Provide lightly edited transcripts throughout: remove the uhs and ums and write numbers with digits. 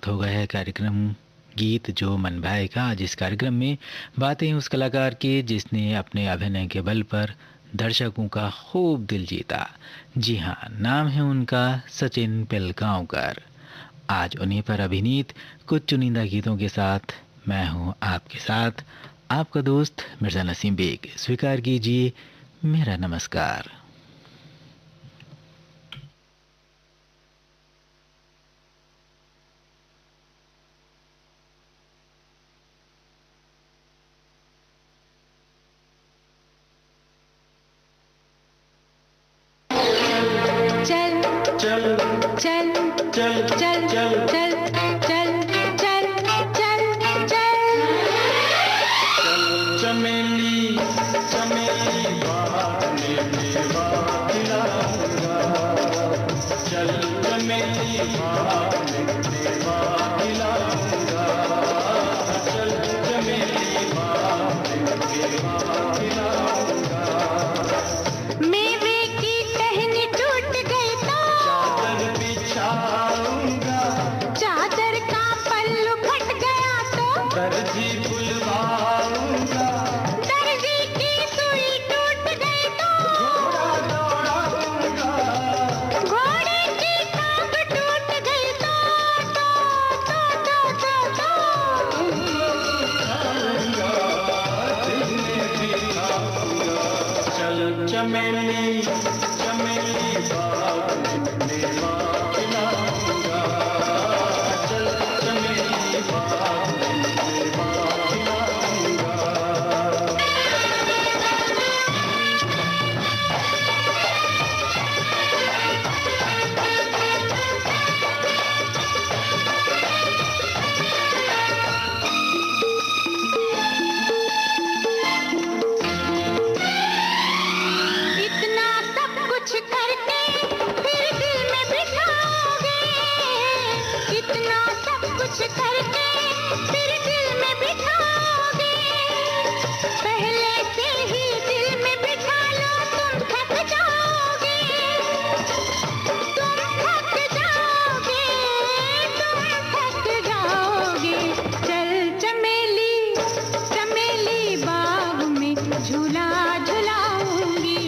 वक्त हो गया है कार्यक्रम गीत जो मन भाए का। आज इस कार्यक्रम में बातें उस कलाकार की जिसने अपने अभिनय के बल पर दर्शकों का खूब दिल जीता। जी हाँ, नाम है उनका सचिन पिलगांवकर। आज उन्हीं पर अभिनीत कुछ चुनिंदा गीतों के साथ मैं हूँ आपके साथ, आपका दोस्त मिर्ज़ा नसीम बेग। स्वीकार कीजिए मेरा नमस्कार। चल चल चल चल चल चल चल चल चल चल चल चमेली चमेली बात मेरे बातिलाऊंगा। चल चमेली बात मेरे बातिलाऊंगा। चल चमेली बात मेरे बातिलाऊंगा। मेवे की टहनी टूट गई तो चादर बिछाऊंगा। चादर का पल्लू फट गया तो दर्जी बुलवाऊंगा। दर्जी की सुई टूट गई तो घोड़ा दौड़ाऊंगा। घोड़े की टांग टूट गई तो चल चमेली चमेली बात मेरे बातिलाऊंगा। चल चमेली बात मेरे बातिलाऊंगा। इतना सब कुछ करके फिर दिल में बिठाओगे। इतना सब कुछ करके फिर दिल में बिठाओगे। पहले से ही दिल में बिठा लो, तुम थक जाओगे। तुम थक जाओगे, तुम थक जाओगे। चल चमेली चमेली बाग में झूला झुलाऊंगी।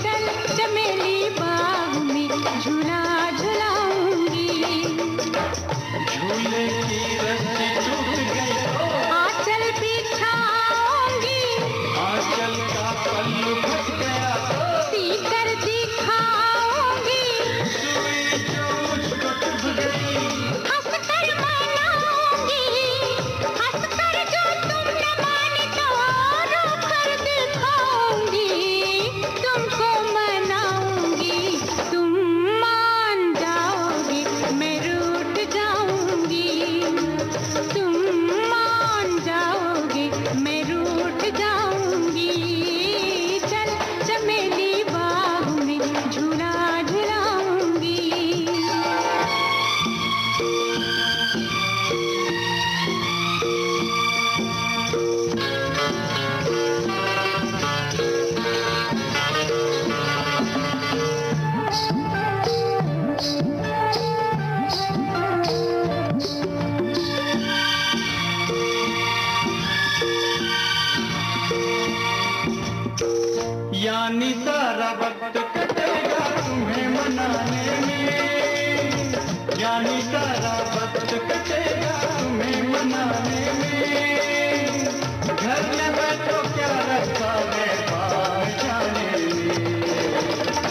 चल चमेली बाग में झूला झुलाऊंगी। झूले की रस्सी टूट गई तो आंचल बिछाऊंगी। आंचल का पल्लू फट गया तो सीकर दिखाऊंगी। सुई जो मुझको चुभ गई हंस कर मनाऊंगी। हंस कर जो तुम न माने तो रो कर दिखाऊंगी। तुमको मनाऊंगी, तुम मान जाओगे, मैं रूठ जाऊंगी। तुम मान जाओगे, मैं रूठ जाऊंगी। चल चमेली बाग में झूला झुलाऊंगी। यानी सारा वक्त कटेगा तुम्हें मनाने में। यानी सारा वक्त कटेगा तुम्हें मनाने में। घर में बैठो क्या रखा है बाहर जाने में।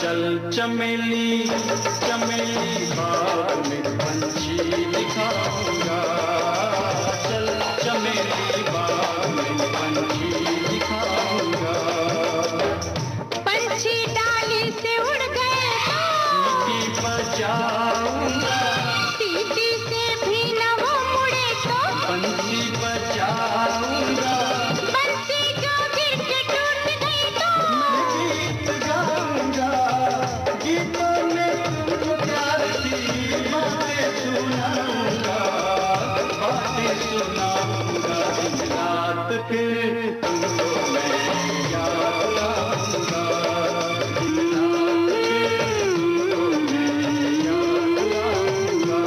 चल चमेली चमेली बाग में पंछी दिखाऊंगा। चल चमेली बाग में पंछी दिखाऊंगा। पंछी डाली से उड़ गए तो सीटी बजाऊंगा। सीटी से भी न वो मुड़े तो बंसी बजाऊंगा। बंसी जो गिर के टूट गई तो मैं गीत गाऊंगा। गीतों में तुमको प्यार की बातें सुनाऊंगा। बातें सुनाऊंगा। दिन रात फिर तुमको मैं याद लाऊंगा। दिन रात फिर तुमको मैं याद लाऊंगा।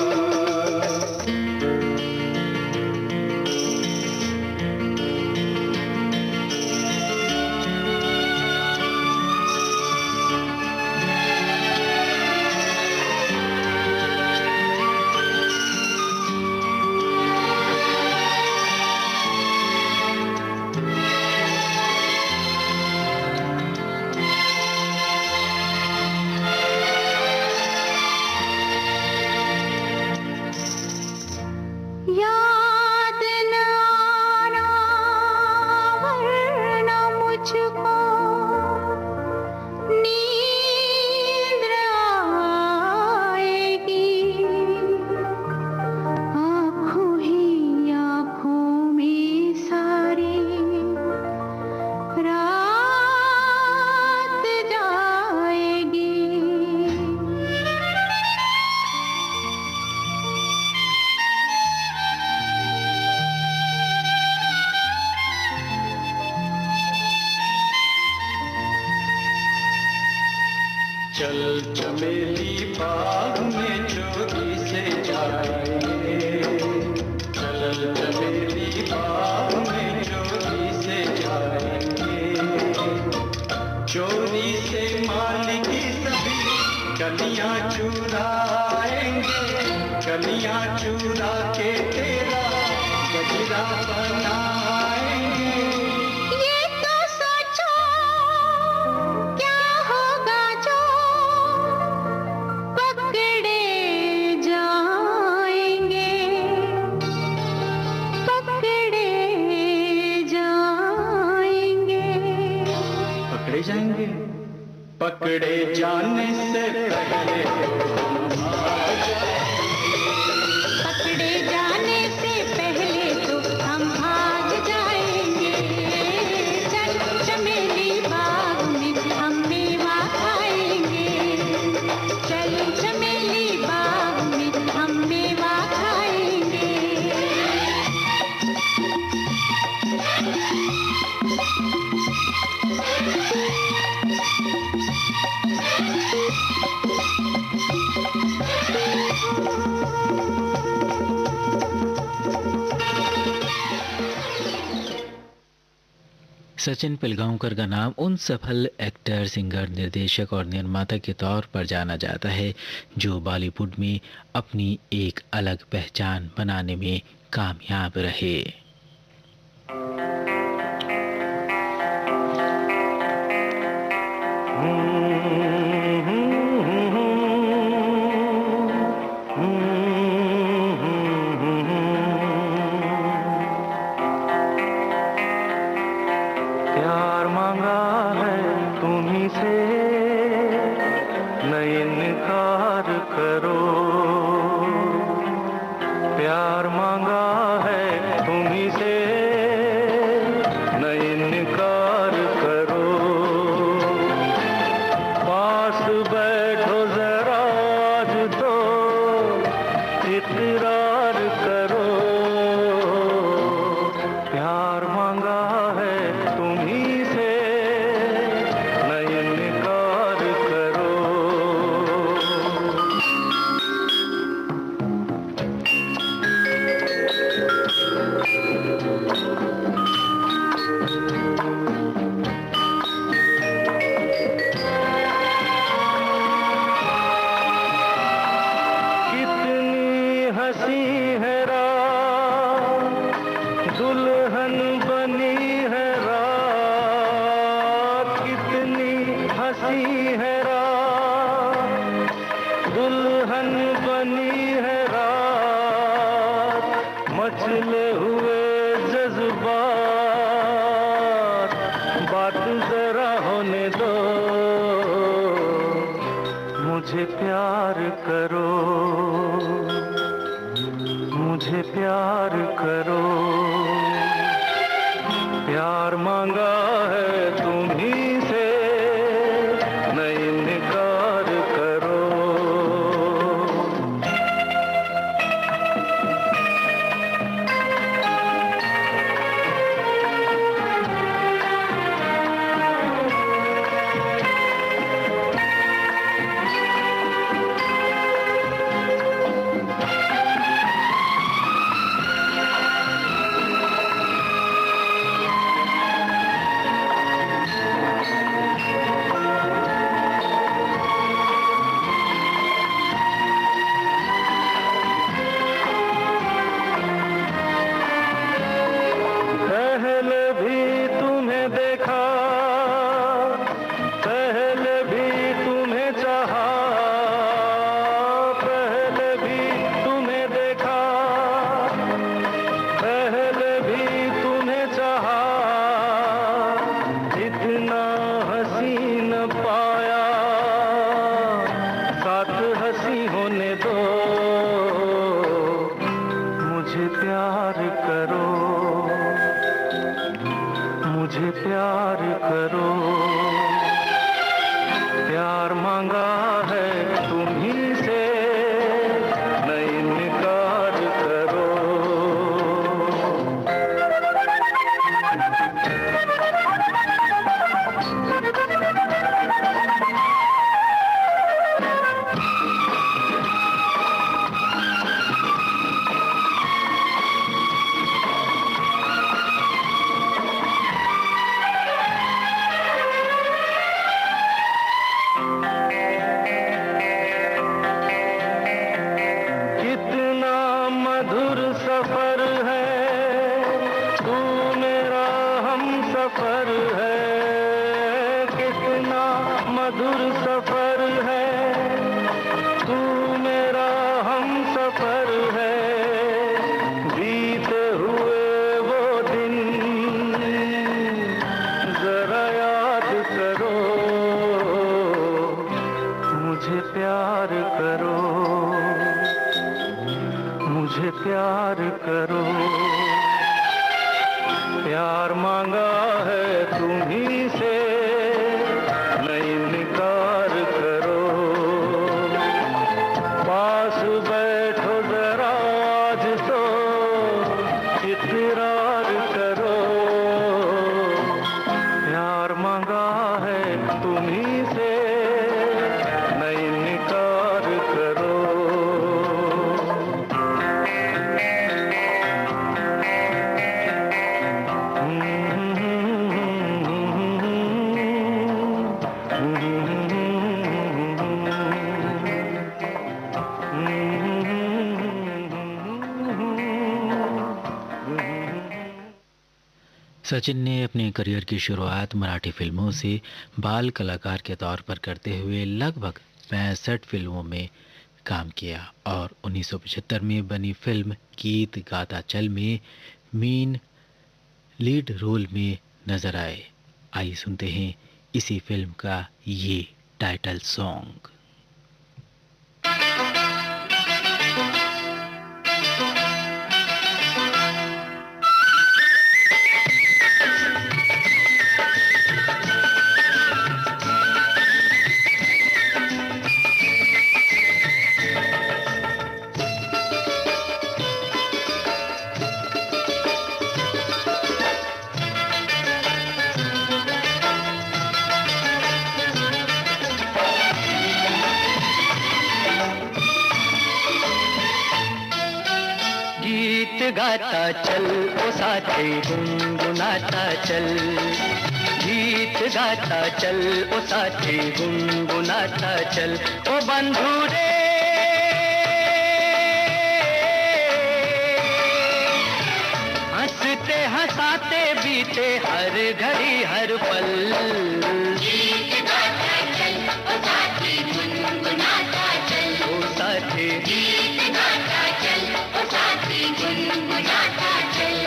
याद न आना वरना मुझको नींद आएगी, आँखों ही आँखों में सारी रात जाएगी। चल चमेली बाग में चोरी से जाएंगे, चल चमेली बाग में चोरी से जाएंगे, चोरी से माली की सभी कलियां चुराएंगे, कलियां चुरा के तेरा गजरा बनाएंगे। ये तो सोचो क्या होगा जो पकड़े जाएंगे, पकड़े जाएंगे। पकड़े जाएंगे, पकड़े जाने से पहले पकड़े जाने से पहले तो हम भाग जाएंगे। चल चमेली बाग में हम मेवा खाएंगे, चल चमेली बाग में हम मेवा खाएंगे। सचिन पिलगांवकर का नाम उन सफल एक्टर, सिंगर, निर्देशक और निर्माता के तौर पर जाना जाता है जो बॉलीवुड में अपनी एक अलग पहचान बनाने में कामयाब रहे। प्यार मांगा है तुम्ही से, न इनकार करो। प्यार मांगा है तुम्ही से, न इनकार करो। पास बैठो जरा आज तो इकरार करो। प्यार मांगा है तुम्ही से, न इनकार करो। कितनी हंसी है रात, दुल्हन बनी है रात। कितनी हंसी है रात, दुल्हन बनी है रात। मचले हुए जज्बात, बात जरा होने दो। मुझे प्यार करो, मुझे प्यार करो। प्यार मांगा है तुम्ही से, न इनकार करो। सफर है, कितना मधुर सफर है, तू मेरा हम सफर है, बीते हुए वो दिन जरा याद करो, मुझे प्यार करो, मुझे प्यार करो, प्यार मांगा है तुम्हीं से, नहीं इनकार करो, पास बैठो जरा आज तो इकरार करो, प्यार मांगा है तुम्हीं से, नहीं इनकार करो। सचिन ने अपने करियर की शुरुआत मराठी फिल्मों से बाल कलाकार के तौर पर करते हुए लगभग 65 फिल्मों में काम किया और 1975 में बनी फिल्म गीत गाता चल में मेन लीड रोल में नजर आए। आइए सुनते हैं इसी फिल्म का ये टाइटल सॉन्ग। गीत गाता चल ओ साथी गुनगुनाता चल, गीत गाता चल ओ साथी गुनगुनाता चल, ओ बंधु रे हंसते हंसाते बीते हर घड़ी हर पल, गीत गाता चल ओ साथी गुनगुनाता चल, ओ साथी गीत गाता चल ओ साथी गुनगुनाता चल।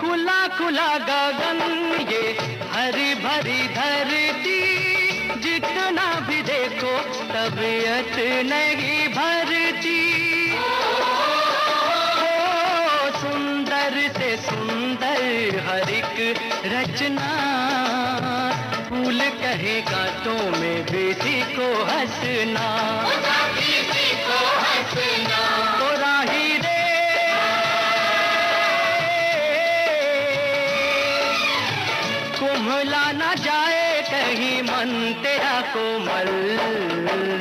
खुला खुला गगन ये हरी भरी धरती, जितना भी देखो तबीयत नहीं भरती, ओ सुंदर से सुंदर हर एक रचना, फूल कहे कांटों में बेटी को हंसना, तो राही रे कुम्हला न जाए कहीं मन तेरा कोमल,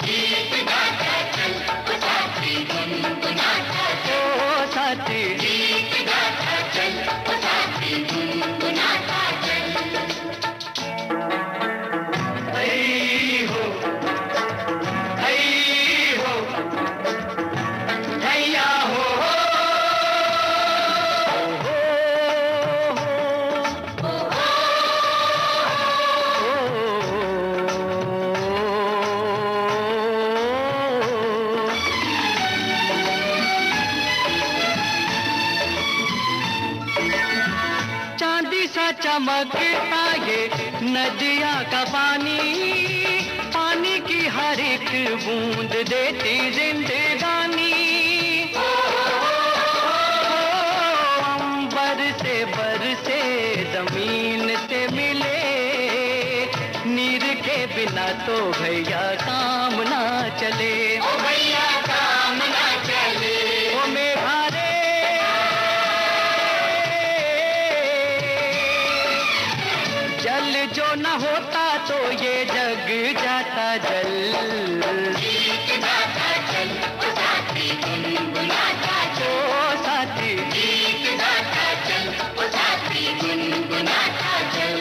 गीत गाता चल ओ साथी गुनगुनाता चल, ओ साथी गीत गाता चल ओ साथी गुनगुनाता चल। हई हो हैया हो चांदी सा चमकता ये नदिया का पानी, पानी की हर एक बूंद देती जिंदगानी, अंबर से बरसे जमीन से मिले, नीर के बिना तो भैया काम ना चले, ओ भैया काम ना चले, ओ मेघा रे जल जो न होता तो ये जग जाता जल, गीत गाता चल ओ साथी गुनगुनाता चल, ओ साथी गीत गाता चल ओ साथी गुनगुनाता चल।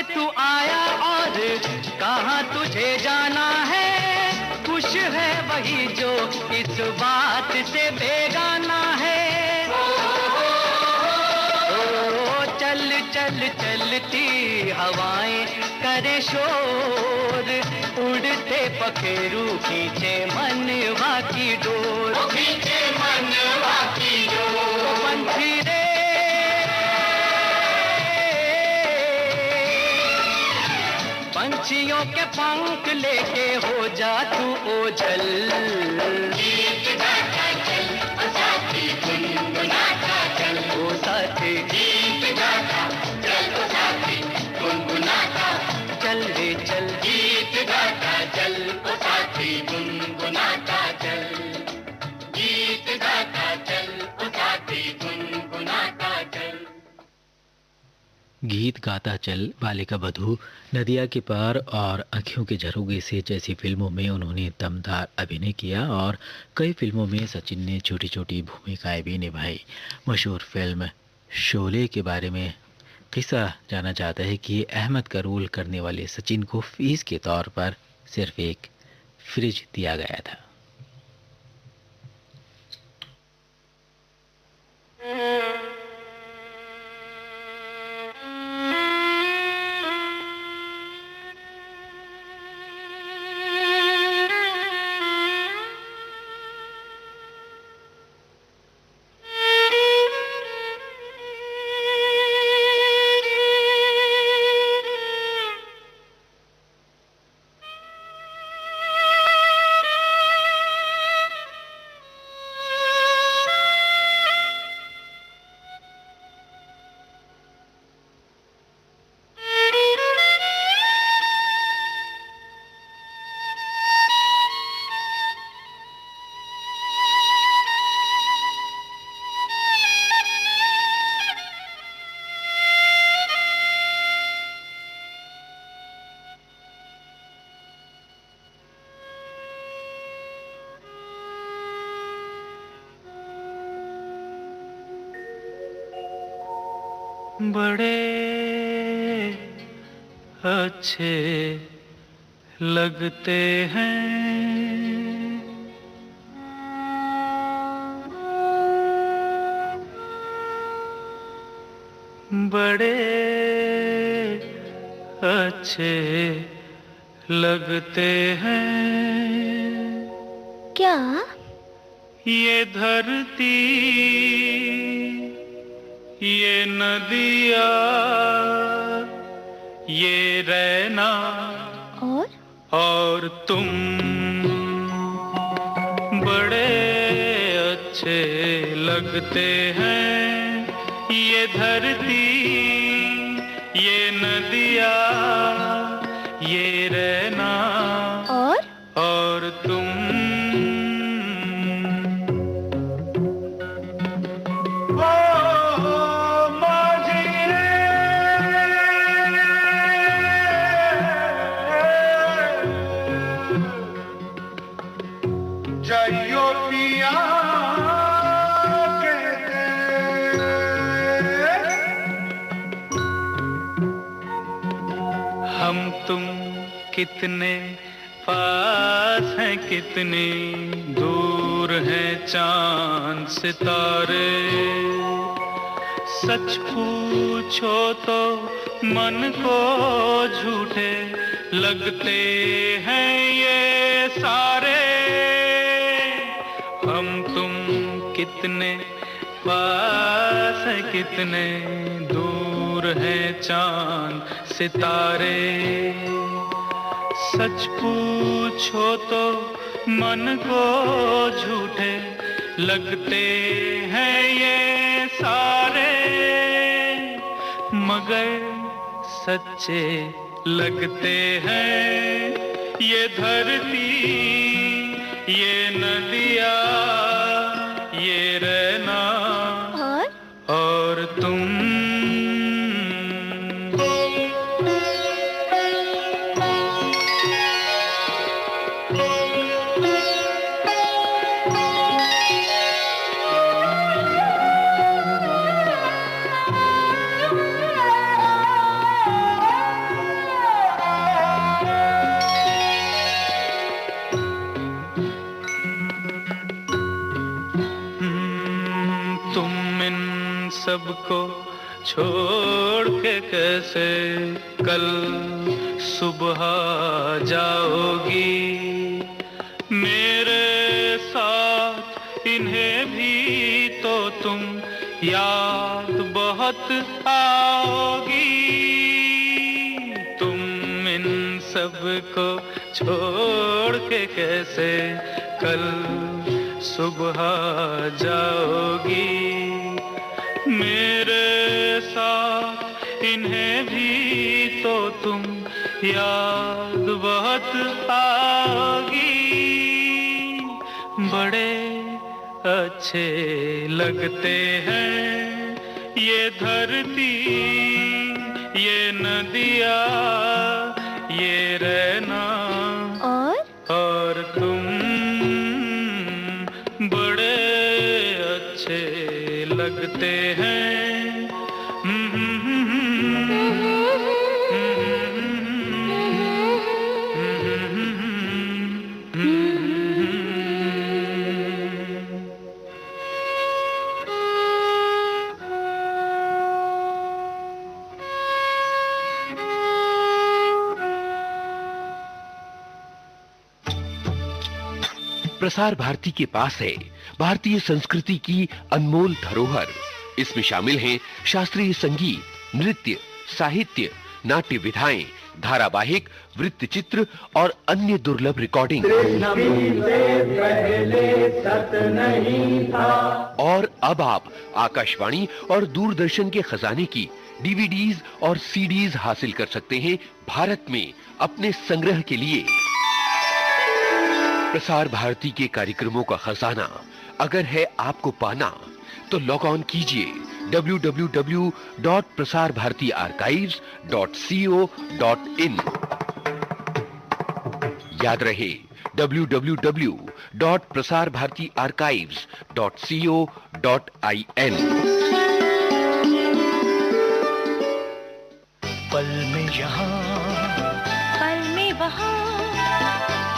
तू आया और कहाँ तुझे जाना है, खुश है वही जो इस बात से बेगाना है। ओ चल चल चलती हवाएं करे शोर, उड़ते पखेरू खींचे मनवा की डोर, खींचे मनवा की डोर। पंछी रे पंछियों के पंख लेके हो जा तू ओझल, गीत गाता चल ओ साथी गुनगुनाता चल, ओ साथी गीत गाता चल ओ साथी गुनगुनाता चल रे चल, गीत गाता चल ओ साथी गुनगुनाता चल, गीत गाता चल ओ साथी गुनगुनाता चल। गीत गाता चल, बालिका बधू, नदिया के पार और आँखों के झरोगे से जैसी फिल्मों में उन्होंने दमदार अभिनय किया और कई फिल्मों में सचिन ने छोटी छोटी भूमिकाएं भी निभाई। मशहूर फिल्म शोले के बारे में किस्सा जाना चाहता है कि अहमद का रोल करने वाले सचिन को फीस के तौर पर सिर्फ एक फ्रिज दिया गया था। बड़े अच्छे लगते हैं बड़े अच्छे लगते हैं। क्या? ये धरती, ये नदिया, ये रहना और तुम बड़े अच्छे लगते हैं। ये धरती, ये नदिया, ये रहना और तुम तुम कितने पास हैं, कितनी दूर हैं चांद सितारे। सच पूछो तो मन को झूठे लगते हैं ये सारे। हम तुम कितने पास हैं, कितने दूर हैं चांद सितारे। सच पूछो तो मन को झूठे लगते हैं ये सारे, मगर सच्चे लगते हैं ये धरती, ये नदिया, ये रहना और तुम। सबको छोड़ के कैसे कल सुबह जाओगी। मेरे साथ इन्हें भी तो तुम याद बहुत आओगी। तुम इन सबको छोड़ के कैसे कल सुबह जाओगी। मेरे साथ इन्हें भी तो तुम याद बहुत आओगी। बड़े अच्छे लगते हैं ये धरती, ये नदियाँ, ये रहना और तुम बड़े अच्छे लगते हैं। प्रसार भारती के पास है भारतीय संस्कृति की अनमोल धरोहर। इसमें शामिल हैं शास्त्रीय संगीत, नृत्य, साहित्य, नाट्य विधाएं, धारावाहिक, वृत्तचित्र और अन्य दुर्लभ रिकॉर्डिंग। और अब आप आकाशवाणी और दूरदर्शन के खजाने की डीवीडीज और सीडीज हासिल कर सकते हैं भारत में अपने संग्रह के लिए। प्रसार भारती के कार्यक्रमों का खजाना अगर है आपको पाना तो लॉग ऑन कीजिए www.prasarbhartiarchives.co.in। याद रहे www.prasarbhartiarchives.co.in। पल में यहाँ पल में वहाँ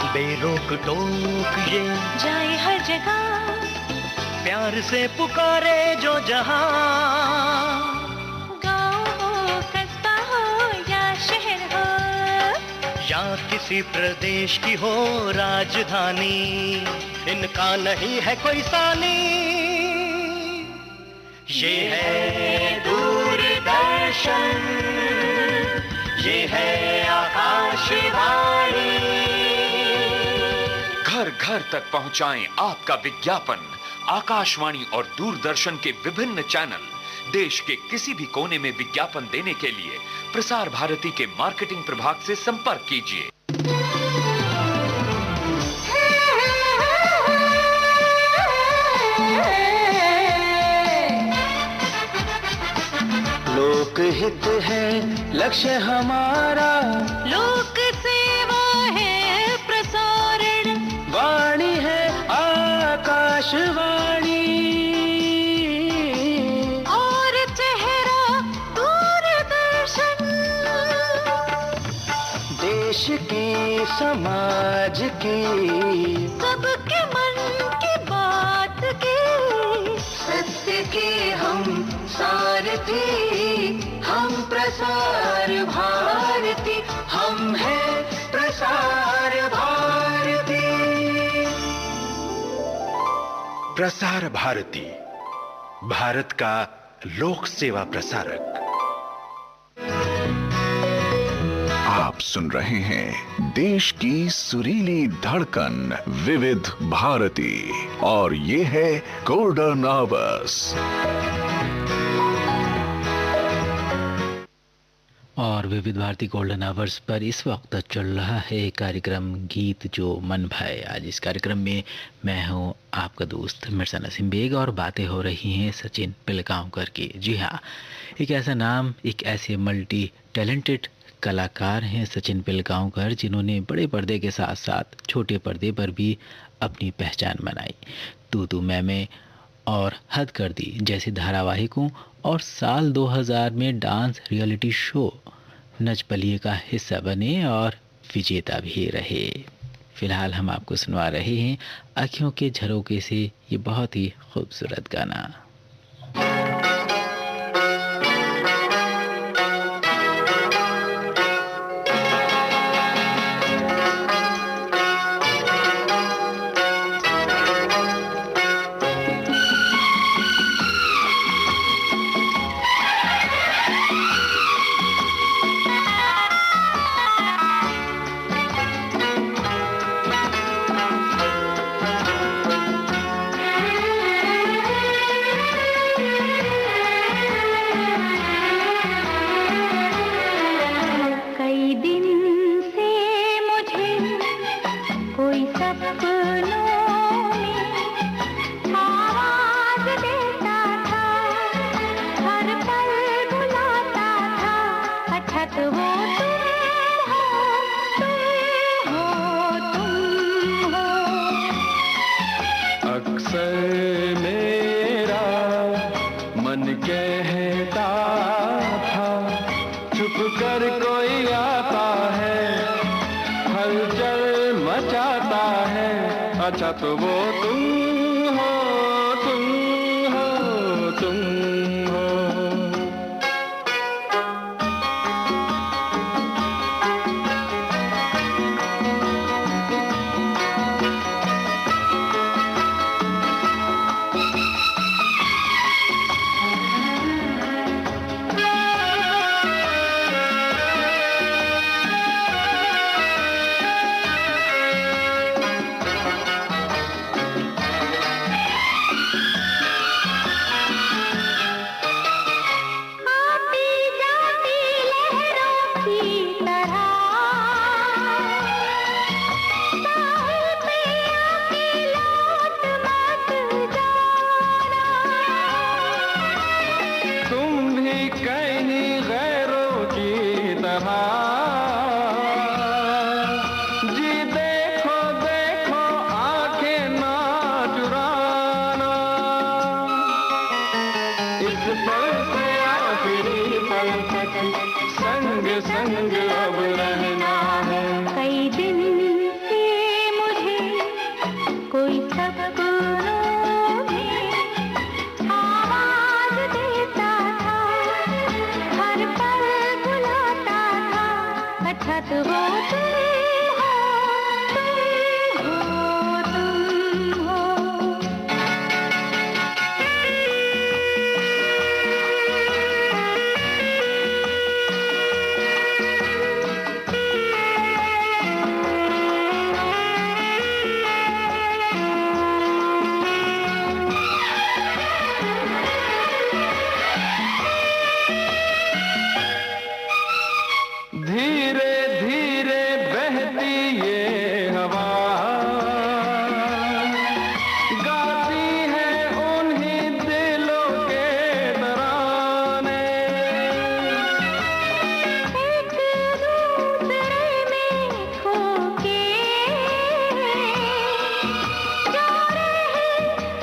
बेरोक टोक ये जाए हर जगह, प्यार से पुकारे जो जहां। गाँव हो, कस्बा हो या शहर हो, या किसी प्रदेश की हो राजधानी, इनका नहीं है कोई सानी। ये है दूरदर्शन, ये है आकाशवाणी। घर घर तक पहुंचाएं आपका विज्ञापन। आकाशवाणी और दूरदर्शन के विभिन्न चैनल देश के किसी भी कोने में विज्ञापन देने के लिए प्रसार भारती के मार्केटिंग प्रभाग से संपर्क कीजिए। लोकहित है लक्ष्य हमारा, लोक सेवा है प्रसारण, वाणी है आकाशवाणी। और चेहरा दूरदर्शन, देश की समाज की सबके मन की बात की, सत्य के हम सारथी, हम प्रसार भारती, हम हैं प्रसार भारती। प्रसार भारती, भारत का लोक सेवा प्रसारक। आप सुन रहे हैं देश की सुरीली धड़कन विविध भारती और ये है गोल्डन आवर्स। और विविध भारती गोल्डन आवर्स पर इस वक्त चल रहा है कार्यक्रम गीत जो मन भाए। आज इस कार्यक्रम में मैं हूं आपका दोस्त मिर्जा नसीम बेग और बातें हो रही हैं सचिन पिलगांवकर की। जी हाँ, एक ऐसा नाम, एक ऐसे मल्टी टैलेंटेड कलाकार हैं सचिन पिलगांवकर, जिन्होंने बड़े पर्दे के साथ साथ छोटे पर्दे पर भी अपनी पहचान बनाई। तू मैं और हद कर दी जैसे धारावाहिकों और साल 2000 में dance reality show Nach Baliye का हिस्सा बने और विजेता भी रहे। फिलहाल हम आपको सुनवा रहे हैं आँखों के झरोके से ये बहुत ही खूबसूरत गाना। अछत वो तुम हो, तुम हो, तुम हो। अक्सर मेरा मन कहता था, छुप कर कोई आता है, हलचल मचाता है। अच्छा तो वो तुम हो, तुम हो, तुम हो। आती जाती लहरों की तरह साहिल पे आके लौट मत जाना। तुम भी कहीं गैरों की तरह जी देखो देखो आंखें ना चुराना। इस पल से आखिरी पल तक संग संग अब रहना है। कई दिन से मुझे कोई सपनों में आवाज देता था, हर पल बुलाता था। अच्छा तो वो तुम हो, तुम हो, तुम हो। धीरे धीरे बहती ये हवा गाती है उन्हीं दिलों के तराने। एक दूसरे में खो के जा रहे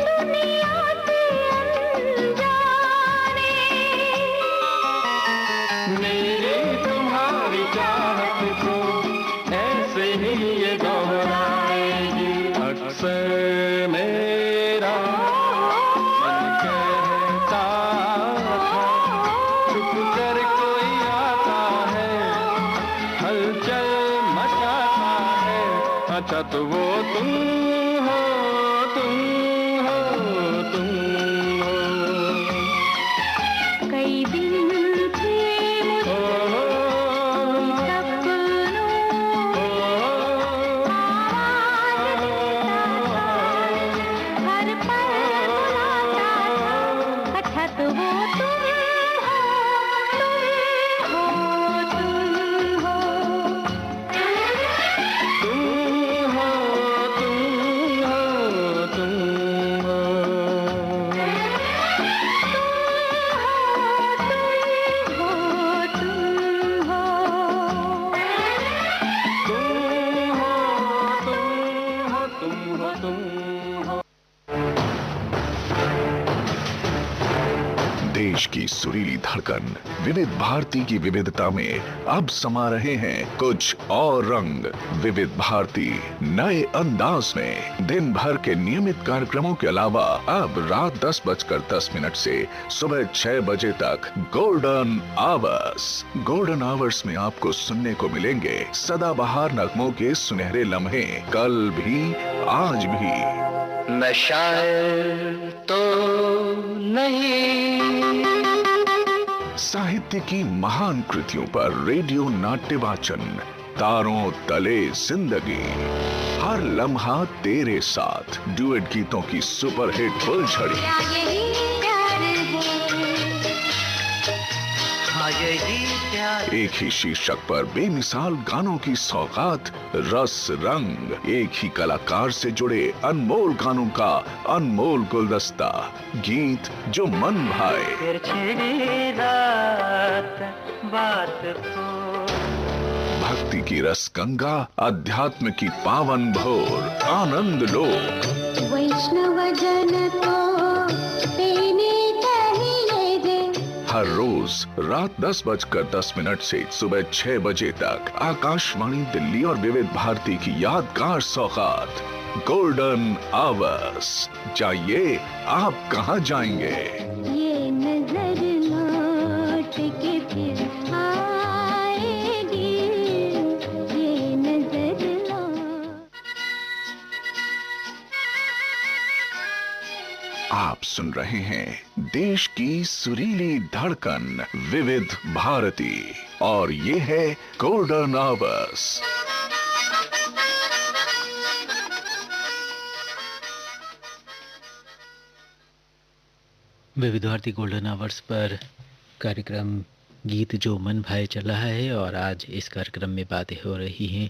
दुनिया से अनजाने। मेरी तुम्हारी चाहत को ऐसे ही ये दोहराएगी। अक्सर मेरा मन कहता था, छुप कर कोई आता है, हलचल मचाता है। अच्छा तो वो तुम हो, तुम हो, तुम हो। कई दिन से मुझे सपनों आवाज देता था, हर पल बुलाता था। अच्छा तो वो तुम हो, तुम हो, तुम हो। तुम हो, तुम हो, तुम हो। देश की सुरीली धड़कन विविध भारती की विविधता में अब समा रहे हैं कुछ और रंग। विविध भारती नए अंदाज में दिन भर के नियमित कार्यक्रमों के अलावा अब रात 10:10 से सुबह 6 बजे तक गोल्डन आवर्स। गोल्डन आवर्स में आपको सुनने को मिलेंगे सदाबहार नगमों के सुनहरे लम्हे, कल भी आज भी। मैं शायर तो नहीं, साहित्य की महान कृतियों पर रेडियो नाट्य वाचन, तारों तले जिंदगी, हर लम्हा तेरे साथ, डुएट गीतों की सुपरहिट फुलझड़ी। क्या यही प्यार है? हाँ यही प्यार। एक ही शीर्षक पर बेमिसाल गानों की सौगात, रस रंग, एक ही कलाकार से जुड़े अनमोल गानों का अनमोल गुलदस्ता, गीत जो मन भाए। फिर छिड़ी रात बात को, भक्ति की रस गंगा, अध्यात्म की पावन भोर, आनंद लोक। वैष्णव जन तो तेने कहिए दे। हर रोज रात 10:10 से सुबह 6 बजे तक आकाशवाणी दिल्ली और विविध भारती की यादगार सौगात, गोल्डन आवर्स। जाइए, आप कहाँ जाएंगे? ये नजर लौट के फिर आएगी, ये नजर लौट। आप सुन रहे हैं देश की सुरीली धड़कन विविध भारती और ये है गोल्डन आवर्स। विविध भारती गोल्डन आवर्स पर कार्यक्रम गीत जो मन भाए चल रहा है और आज इस कार्यक्रम में बातें हो रही हैं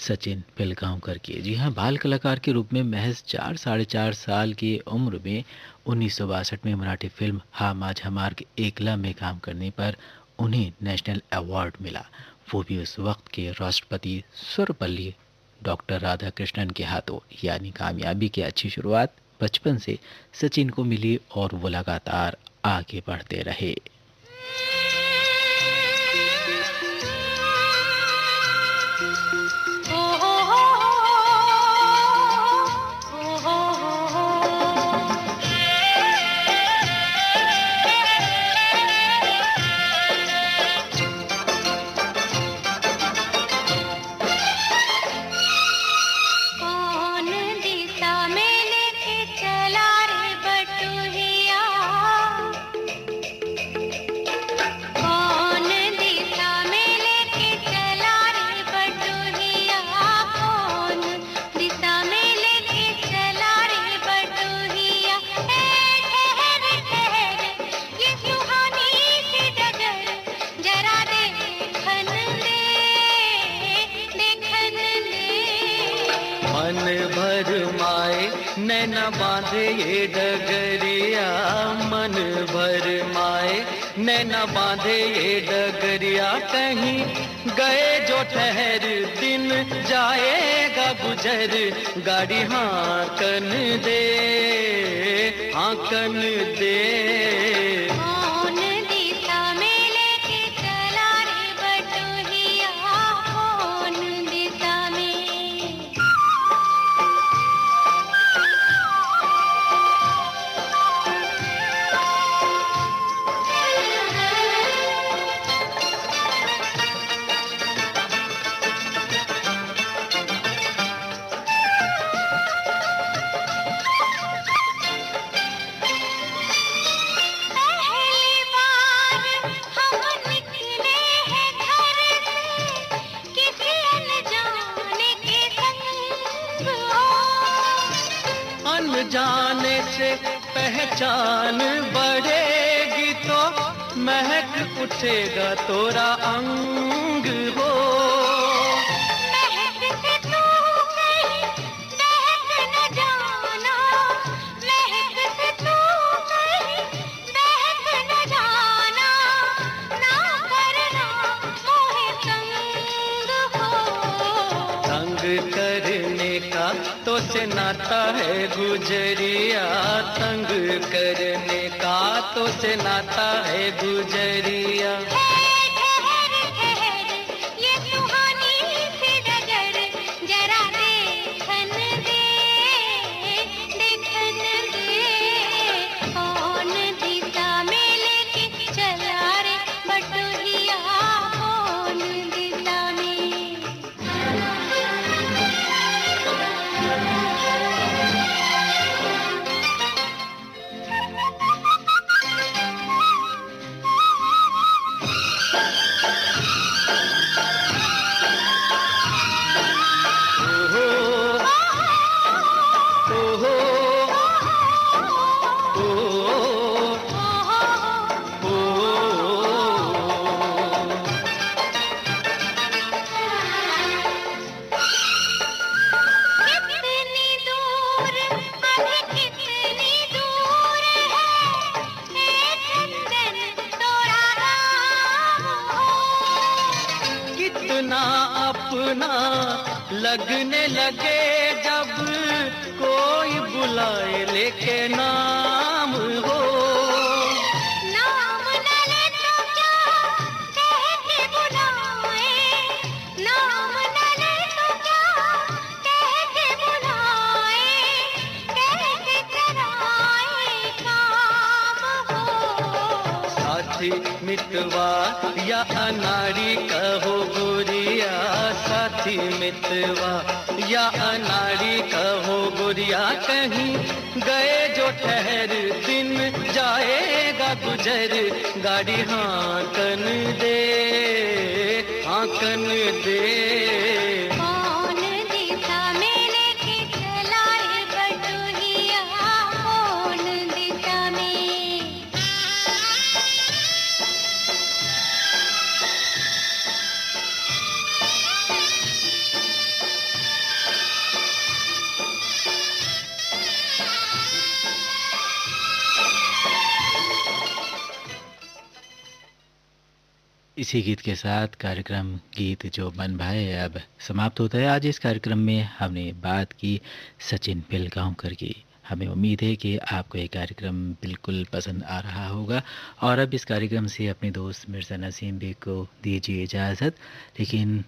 सचिन पिलगांवकर की। जी हाँ, बाल कलाकार के रूप में महज 4-4.5 साल की उम्र में 1962 में मराठी फिल्म हा माझा मार्ग एकला में काम करने पर उन्हें नेशनल अवार्ड मिला, वो भी उस वक्त के राष्ट्रपति सर्वपल्ली डॉक्टर राधाकृष्णन के हाथों। यानी कामयाबी की अच्छी शुरुआत बचपन से सचिन को मिली और वो लगातार आगे बढ़ते रहे। नैना बांधे ये डगरिया, मन भर माए नैना बांधे ये डगरिया। कहीं गए जो ठहर दिन जाएगा गुजर, गाड़ी हांकन दे हांकन दे। जाने से पहचान बढ़ेगी तो महक उठेगा तोरा अंग हो। महक से तू कहीं बहक न जाना, महक से तू कहीं बहक न जाना, ना करना मोहे तंग हो। तंग करने का तो से नाता है गुजरिया, तंग करने का तो से नाता है गुजरिया। ये सुहानी सी डगर जरा देखन दे, देखन दे। कौन दिशा में लेके चला रे बटुहिया, कौन दिशा में। इतना अपना लगने लगे जब कोई बुलाए लेके नाम हो। नाम न ले तो क्या कह के बुलाए, नाम न ले तो क्या कह के बुलाए, कैसे कराए काम हो। साथी मितवा या अनाड़ी कहो गुरिया, साथी मितवा या अनाड़ी कहो गुरिया, कहीं गए जो ठहर दिन जाएगा गुजर, गाड़ी हांकन दे, हांकन दे। कौन दिशा में लेके चला है बटुहिया, कौन दिशा में। इसी गीत के साथ कार्यक्रम गीत जो मन भाए अब समाप्त होता है। आज इस कार्यक्रम में हमने बात की सचिन पिलगांवकर की। हमें उम्मीद है कि आपको ये कार्यक्रम बिल्कुल पसंद आ रहा होगा और अब इस कार्यक्रम से अपने दोस्त मिर्ज़ा नसीम बेग को दीजिए इजाज़त। लेकिन